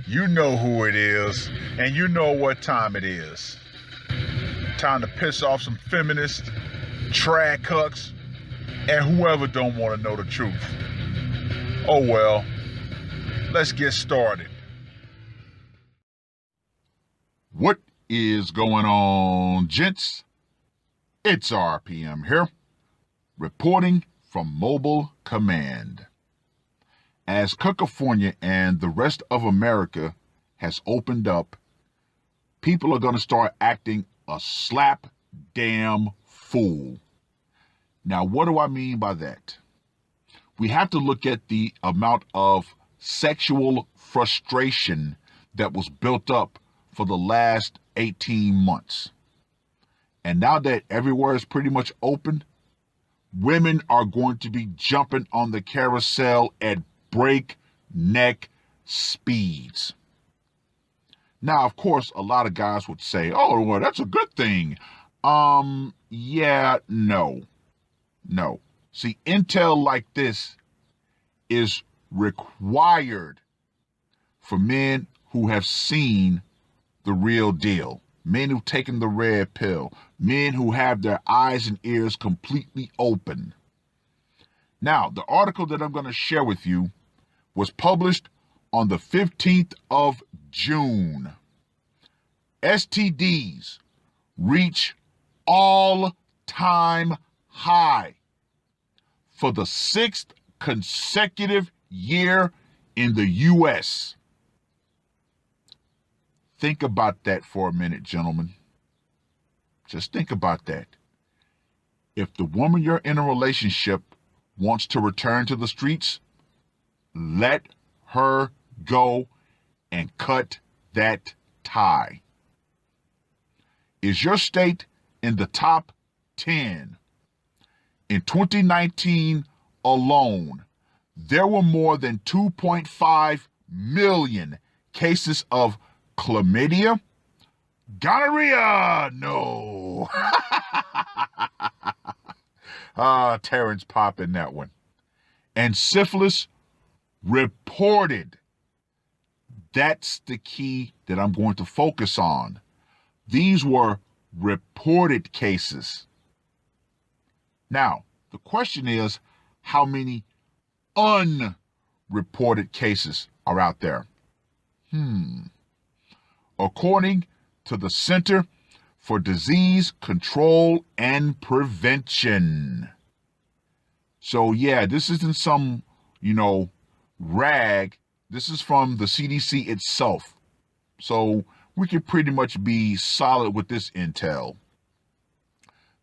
You know who it is, and you know what time it is. Time to piss off some feminists, trad cucks, and whoever don't want to know the truth. Oh well, let's get started. What is going on, gents? It's R.P.M. here, reporting from Mobile Command. As California and the rest of America has opened up, people are going to start acting a slap damn fool. Now, what do I mean by that? We have to look at the amount of sexual frustration that was built up for the last 18 months. And now that everywhere is pretty much open, women are going to be jumping on the carousel at breakneck speeds. Now, of course, a lot of guys would say, oh, well, that's a good thing. Yeah, no. See, intel like this is required for men who have seen the real deal, men who've taken the red pill, men who have their eyes and ears completely open. Now, the article that I'm going to share with you was published on the 15th of June. STDs reach all-time high for the 6th consecutive year in the U.S. Think about that for a minute, gentlemen. Just think about that. If the woman you're in a relationship wants to return to the streets, let her go and cut that tie. Is your state in the top 10? In 2019 alone, there were more than 2.5 million cases of chlamydia, gonorrhea, no. Terrence popping that one. And syphilis reported. That's the key that I'm going to focus on. These were reported cases. Now, the question is, how many unreported cases are out there? According to the Center for Disease Control and Prevention. So yeah, this isn't some, rag. This is from the CDC itself. So we can pretty much be solid with this intel.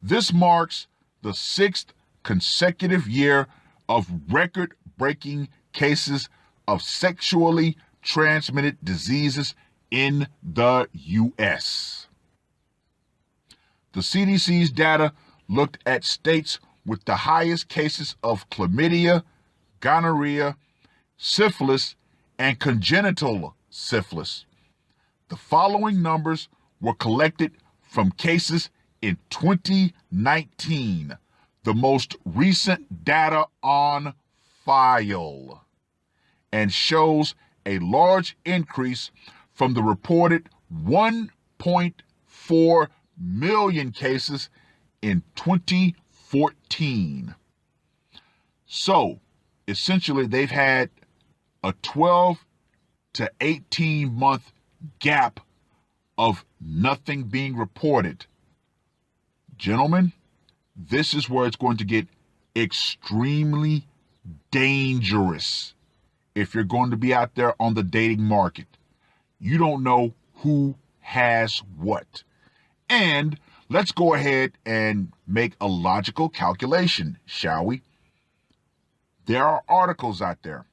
This marks the 6th consecutive year of record-breaking cases of sexually transmitted diseases in the U.S. The CDC's data looked at states with the highest cases of chlamydia, gonorrhea, syphilis, and congenital syphilis. The following numbers were collected from cases in 2019, the most recent data on file, and shows a large increase from the reported 1.4 million cases in 2014. So, essentially, they've had a 12 to 18 month gap of nothing being reported. Gentlemen, this is where it's going to get extremely dangerous if you're going to be out there on the dating market. You don't know who has what. And let's go ahead and make a logical calculation, shall we? There are articles out there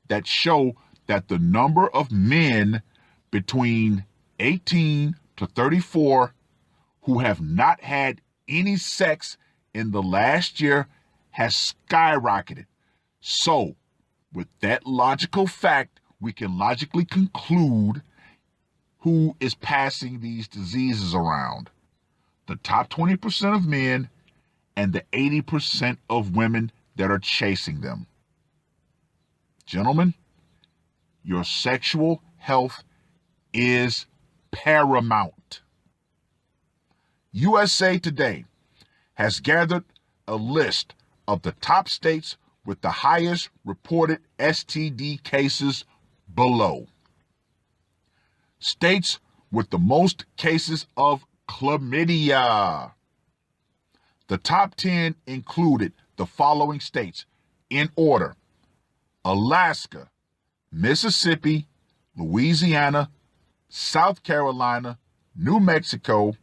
that show that the number of men between 18 to 34 who have not had any sex in the last year has skyrocketed. So, with that logical fact, we can logically conclude who is passing these diseases around. The top 20% of men and the 80% of women that are chasing them. Gentlemen, your sexual health is paramount. USA Today has gathered a list of the top states with the highest reported STD cases below. States with the most cases of chlamydia. The top 10 included the following states in order: Alaska, Mississippi, Louisiana, South Carolina, New Mexico,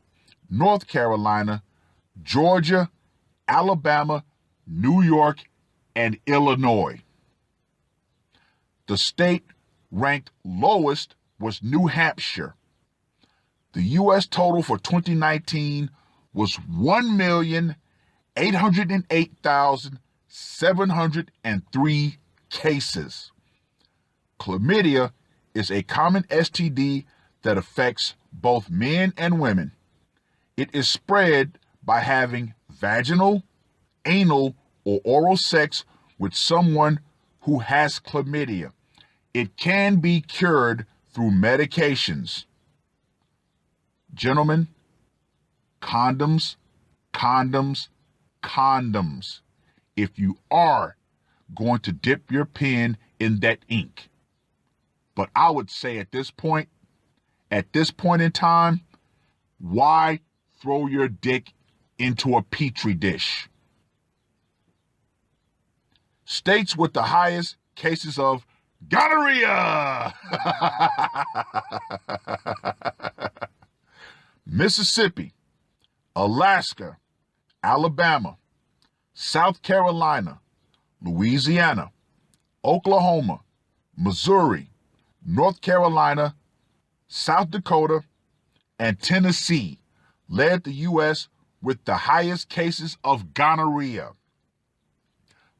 North Carolina, Georgia, Alabama, New York, and Illinois. The state ranked lowest was New Hampshire. The U.S. total for 2019 was 1,808,703 cases. Chlamydia is a common STD that affects both men and women. It is spread by having vaginal, anal, or oral sex with someone who has chlamydia. It can be cured through medications. Gentlemen, condoms, condoms, condoms. If you are going to dip your pen in that ink. But I would say at this point in time, why throw your dick into a petri dish? States with the highest cases of gonorrhea. Mississippi, Alaska, Alabama, South Carolina, Louisiana, Oklahoma, Missouri, North Carolina, South Dakota, and Tennessee led the U.S. with the highest cases of gonorrhea.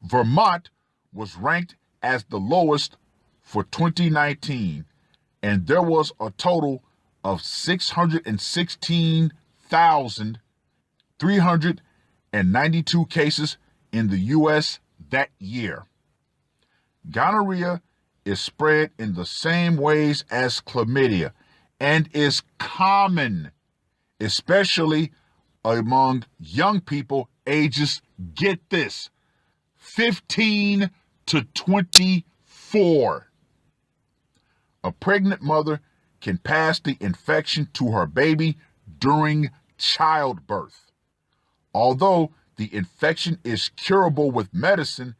Vermont was ranked as the lowest for 2019, and there was a total of 616,392 cases in the U.S. that year. Gonorrhea is spread in the same ways as chlamydia and is common, especially among young people ages, get this, 15 to 24. A pregnant mother can pass the infection to her baby during childbirth. Although the infection is curable with medicine,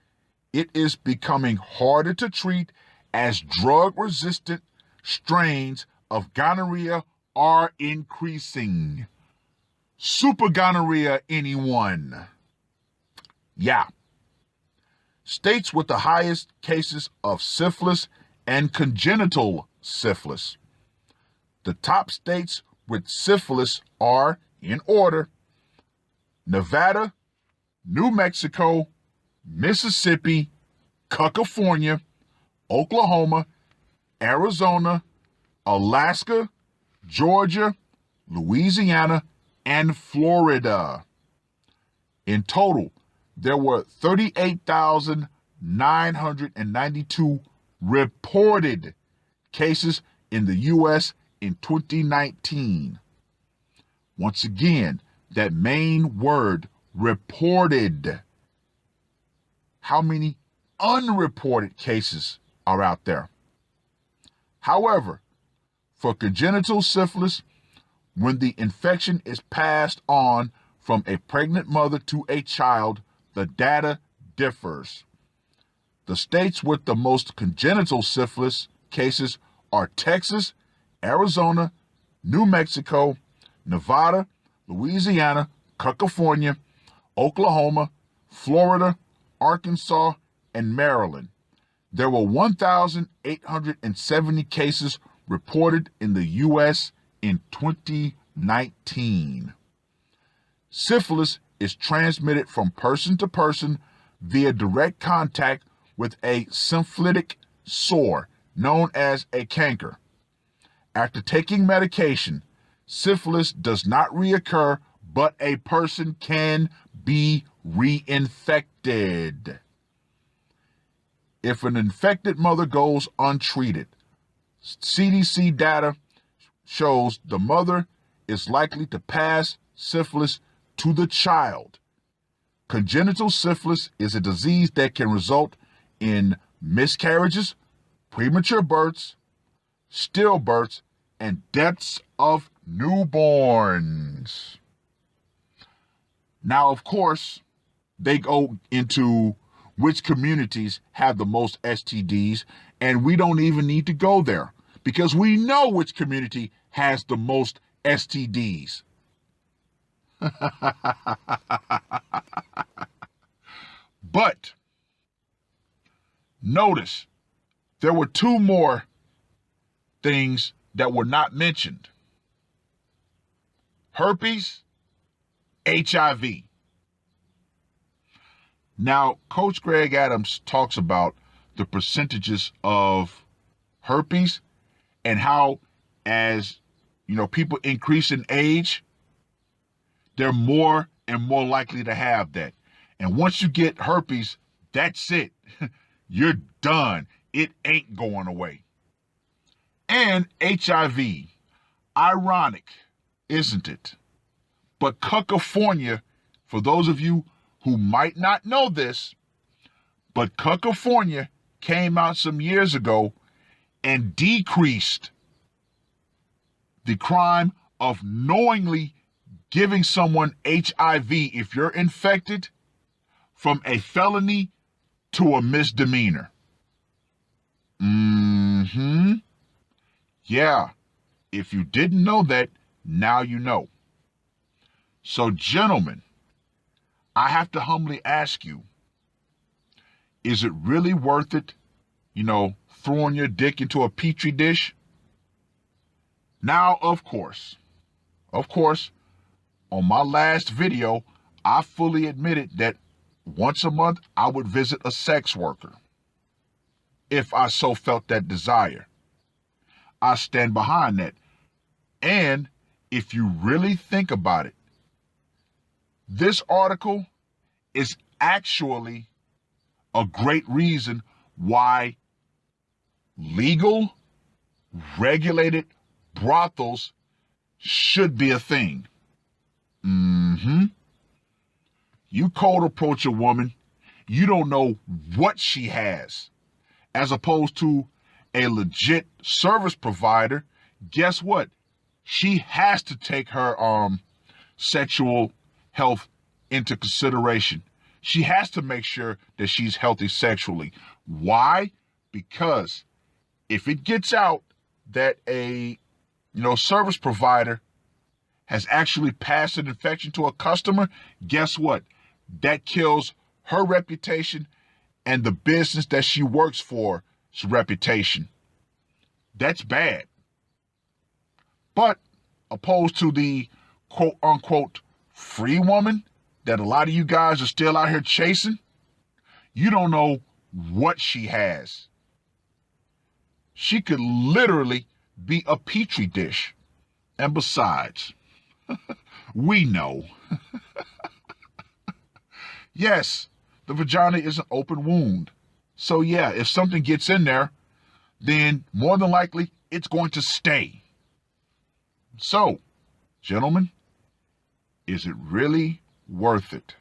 it is becoming harder to treat as drug-resistant strains of gonorrhea are increasing. Super gonorrhea, anyone? Yeah. States with the highest cases of syphilis and congenital syphilis. The top states with syphilis are, in order, Nevada, New Mexico, Mississippi, California, Oklahoma, Arizona, Alaska, Georgia, Louisiana, and Florida. In total, there were 38,992 reported cases in the U.S. in 2019. Once again, that main word, reported. How many unreported cases are out there? However, for congenital syphilis, when the infection is passed on from a pregnant mother to a child, the data differs. The states with the most congenital syphilis cases are Texas, Arizona, New Mexico, Nevada, Louisiana, California, Oklahoma, Florida, Arkansas, and Maryland. There were 1,870 cases reported in the U.S. in 2019. Syphilis is transmitted from person to person via direct contact with a syphilitic sore known as a canker. After taking medication, syphilis does not reoccur, but a person can be reinfected. if an infected mother goes untreated. CDC data shows the mother is likely to pass syphilis to the child. Congenital syphilis is a disease that can result in miscarriages, premature births, stillbirths, and deaths of newborns. Now, of course, they go into which communities have the most STDs, and we don't even need to go there because we know which community has the most STDs. But notice there were two more things that were not mentioned: herpes, HIV. Now, Coach Greg Adams talks about the percentages of herpes and how, as people increase in age, they're more and more likely to have that. And once you get herpes, that's it. You're done. It ain't going away. And HIV. Ironic, isn't it? But California, for those of you who might not know this, but California came out some years ago and decreased the crime of knowingly giving someone HIV, if you're infected, from a felony to a misdemeanor. Yeah, if you didn't know that, now you know. So, gentlemen, I have to humbly ask you, is it really worth it, throwing your dick into a petri dish? Now, of course, on my last video, I fully admitted that once a month I would visit a sex worker if I so felt that desire. I stand behind that. And if you really think about it, this article is actually a great reason why legal, regulated brothels should be a thing. You cold approach a woman, you don't know what she has. As opposed to a legit service provider, guess what? She has to take her sexual health into consideration. She has to make sure that she's healthy sexually. Why? Because if it gets out that a service provider has actually passed an infection to a customer, guess what? That kills her reputation and the business that she works for's reputation. That's bad. But opposed to the quote unquote free woman that a lot of you guys are still out here chasing, you don't know what she has. She could literally be a petri dish. And besides, we know. Yes, the vagina is an open wound. So yeah, if something gets in there, then more than likely it's going to stay. So, gentlemen, is it really worth it?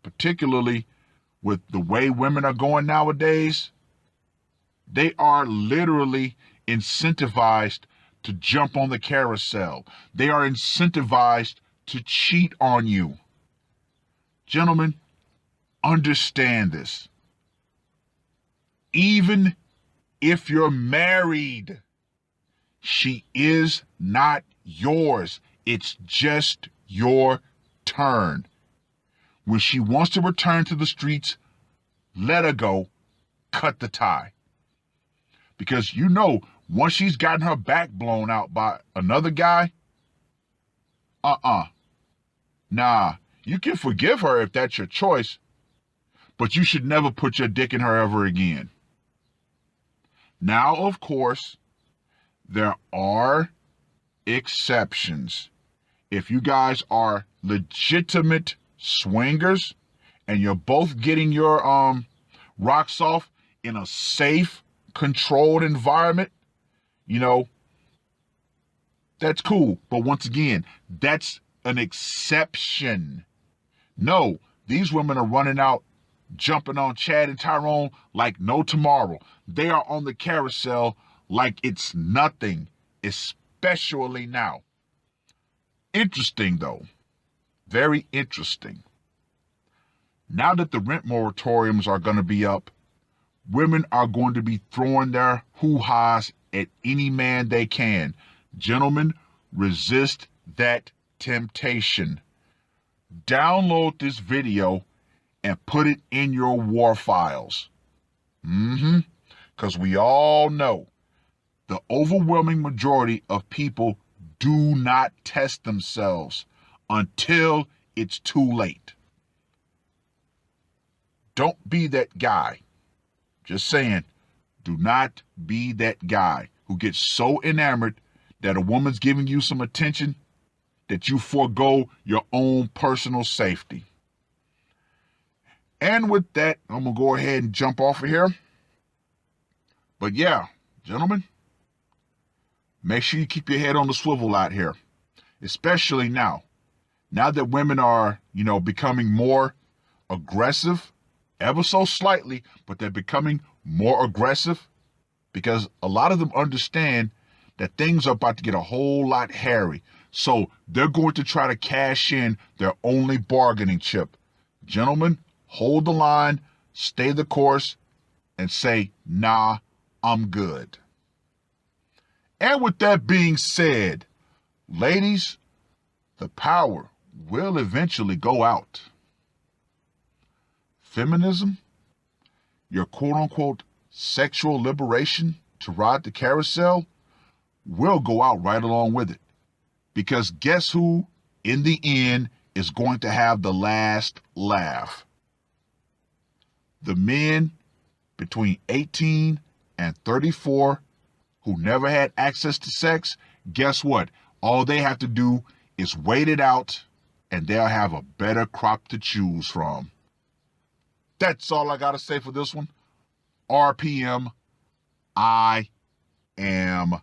Particularly with the way women are going nowadays, they are literally incentivized to jump on the carousel. They are incentivized to cheat on you. Gentlemen, understand this. Even if you're married, she is not yours. It's just your turn. When she wants to return to the streets, let her go. Cut the tie. Because once she's gotten her back blown out by another guy, nah, you can forgive her if that's your choice, but you should never put your dick in her ever again. Now, of course, there are exceptions. If you guys are legitimate swingers and you're both getting your rocks off in a safe, controlled environment, that's cool. But once again, that's an exception. No, these women are running out, jumping on Chad and Tyrone like no tomorrow. They are on the carousel like it's nothing, especially now. Interesting, though. Very interesting. Now that the rent moratoriums are going to be up, women are going to be throwing their hoo-has at any man they can. Gentlemen, resist that temptation. Download this video and put it in your war files. Because we all know the overwhelming majority of people do not test themselves until it's too late. Don't be that guy. Just saying, do not be that guy who gets so enamored that a woman's giving you some attention that you forego your own personal safety. And with that, I'm going to go ahead and jump off of here. But yeah, gentlemen, make sure you keep your head on the swivel out here, especially now. Now that women are, becoming more aggressive, ever so slightly, but they're becoming more aggressive because a lot of them understand that things are about to get a whole lot hairy. So they're going to try to cash in their only bargaining chip. Gentlemen, hold the line, stay the course, and say, nah, I'm good. And with that being said, ladies, the power will eventually go out. Feminism, your quote-unquote sexual liberation to ride the carousel, will go out right along with it. Because guess who, in the end, is going to have the last laugh? The men between 18 and 34 who never had access to sex, guess what? All they have to do is wait it out, and they'll have a better crop to choose from. That's all I got to say for this one. R.P.M. I am